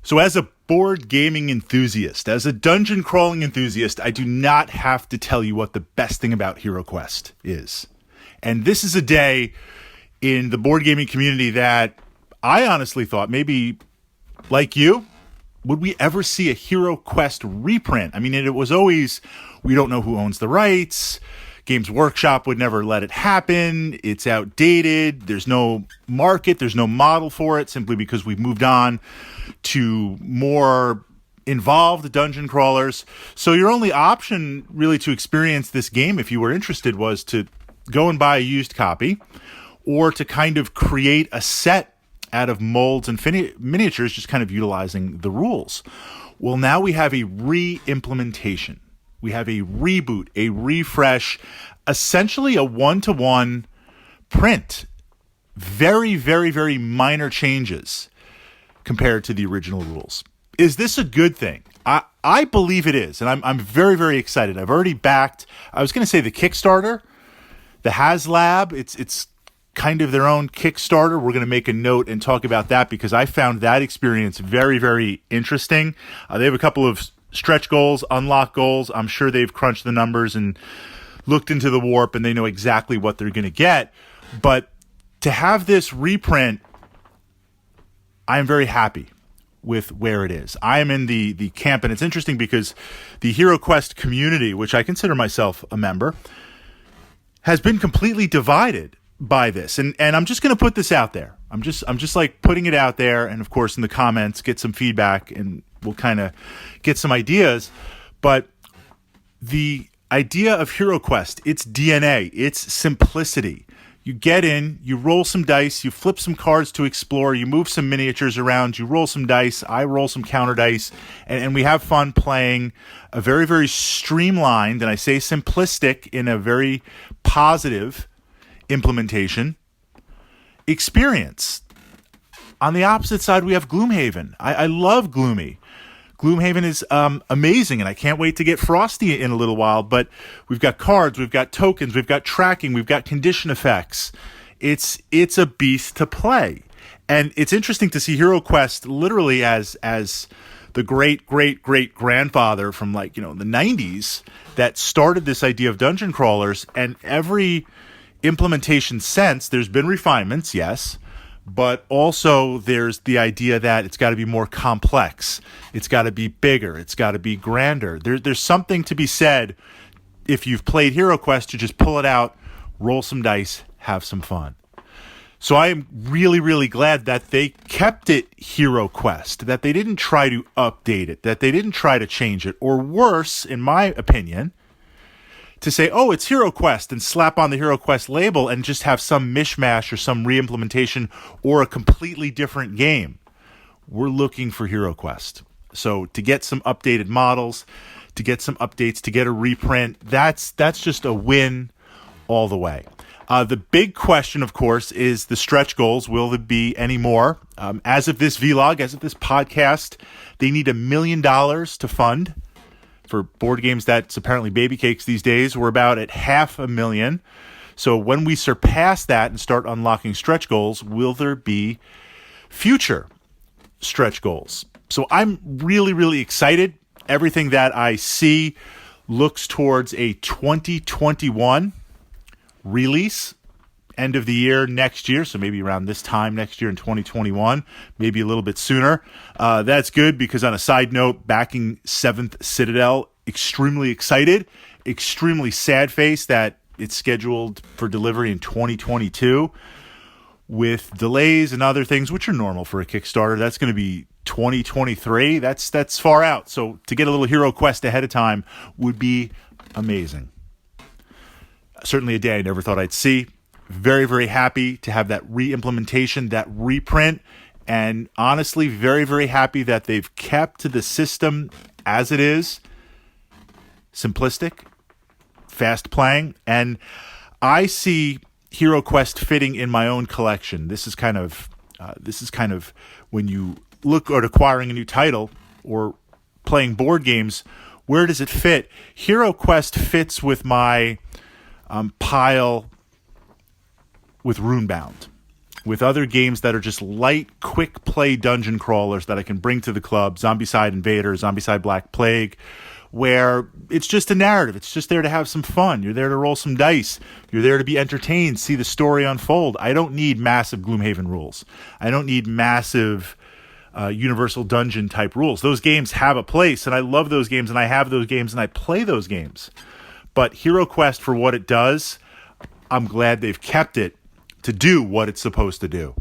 So as a board gaming enthusiast, as a dungeon crawling enthusiast, I do not have to tell you what the best thing about HeroQuest is. And this is a day in the board gaming community that I honestly thought maybe, like you, would we ever see a HeroQuest reprint? I mean, it was always, we don't know who owns the rights. Games Workshop would never let it happen. It's outdated. There's no market. There's no model for it simply because we've moved on to more involved dungeon crawlers. So your only option really to experience this game, if you were interested, was to go and buy a used copy or to kind of create a set out of molds and miniatures, just kind of utilizing the rules. Well, now we have a re-implementation. We have a reboot, a refresh, essentially a one-to-one print. Very, very, very minor changes compared to the original rules. Is this a good thing? I believe it is, and I'm very, very excited. I've already backed, I was going to say the Kickstarter, the HasLab. It's kind of their own Kickstarter. We're going to make a note and talk about that because I found that experience very, very interesting. They have a couple of stretch goals, unlock goals. I'm sure they've crunched the numbers and looked into the warp and they know exactly what they're going to get. But to have this reprint, I am very happy with where it is. I am in the camp, and it's interesting because the HeroQuest community, which I consider myself a member, has been completely divided by this. And I'm just going to put this out there. I'm just like putting it out there, and of course in the comments get some feedback and we'll kind of get some ideas. But the idea of HeroQuest, its DNA, its simplicity. You get in, you roll some dice, you flip some cards to explore, you move some miniatures around, you roll some dice, I roll some counter dice, and we have fun playing a very, very streamlined, and I say simplistic in a very positive implementation, experience. On the opposite side, we have Gloomhaven. I love Gloomy. Gloomhaven is amazing, and I can't wait to get Frosty in a little while, but we've got cards, we've got tokens, we've got tracking, we've got condition effects. It's a beast to play. And it's interesting to see HeroQuest literally as the great-great-great-grandfather from the 90s that started this idea of dungeon crawlers, and every implementation since, there's been refinements, yes, but also there's the idea that it's got to be more complex. It's got to be bigger. It's got to be grander. There's something to be said if you've played HeroQuest to just pull it out, roll some dice, have some fun. So I am really, really glad that they kept it HeroQuest, that they didn't try to update it, that they didn't try to change it, or worse, in my opinion, to say, oh, it's HeroQuest and slap on the HeroQuest label and just have some mishmash or some re-implementation or a completely different game. We're looking for HeroQuest. So to get some updated models, to get some updates, to get a reprint, that's just a win all the way. The big question, of course, is the stretch goals. Will there be any more? As of this vlog, as of this podcast, they need $1 million to fund. For board games, that's apparently baby cakes these days. We're about at $500,000. So when we surpass that and start unlocking stretch goals, will there be future stretch goals? So I'm really, really excited. Everything that I see looks towards a 2021 release, end of the year next year. So maybe around this time next year in 2021, maybe a little bit sooner. That's good because on a side note, backing 7th Citadel, extremely excited, extremely sad face that it's scheduled for delivery in 2022 with delays and other things, which are normal for a Kickstarter. That's going to be 2023. That's far out. So to get a little HeroQuest ahead of time would be amazing. Certainly a day I never thought I'd see. Very, very happy to have that re-implementation, that reprint, and honestly, very, very happy that they've kept to the system as it is. Simplistic, fast playing, and I see HeroQuest fitting in my own collection. This is kind of when you look at acquiring a new title or playing board games, where does it fit? HeroQuest fits with my pile with Runebound. with other games that are just light, quick play dungeon crawlers that I can bring to the club, Zombicide Invader, Zombicide Black Plague, where it's just a narrative. It's just there to have some fun. You're there to roll some dice. You're there to be entertained, see the story unfold. I don't need massive Gloomhaven rules. I don't need massive Universal Dungeon type rules. Those games have a place, and I love those games, and I have those games, and I play those games. But HeroQuest, for what it does, I'm glad they've kept it to do what it's supposed to do.